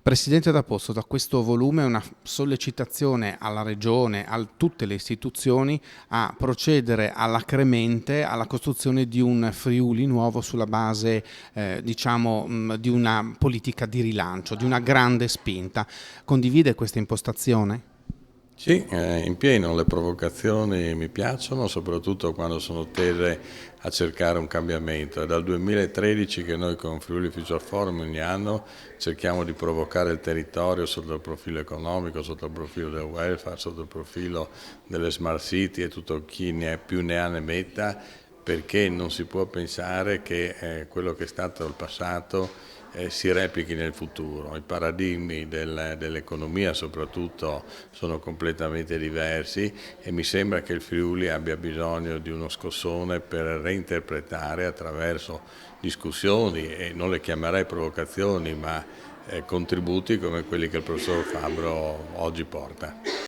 Presidente D'Aposto, da questo volume una sollecitazione alla Regione, a tutte le istituzioni a procedere alacremente alla costruzione di un Friuli nuovo sulla base di una politica di rilancio, di una grande spinta. Condivide questa impostazione? Sì, in pieno, le provocazioni mi piacciono, soprattutto quando sono tese a cercare un cambiamento. È dal 2013 che noi con Friuli Future Forum ogni anno cerchiamo di provocare il territorio sotto il profilo economico, sotto il profilo del welfare, sotto il profilo delle smart city e tutto chi ne più ne ha ne metta, perché non si può pensare che quello che è stato il passato si replichi nel futuro. I paradigmi dell'economia soprattutto sono completamente diversi e mi sembra che il Friuli abbia bisogno di uno scossone per reinterpretare attraverso discussioni, e non le chiamerei provocazioni, ma contributi come quelli che il professor Fabbro oggi porta.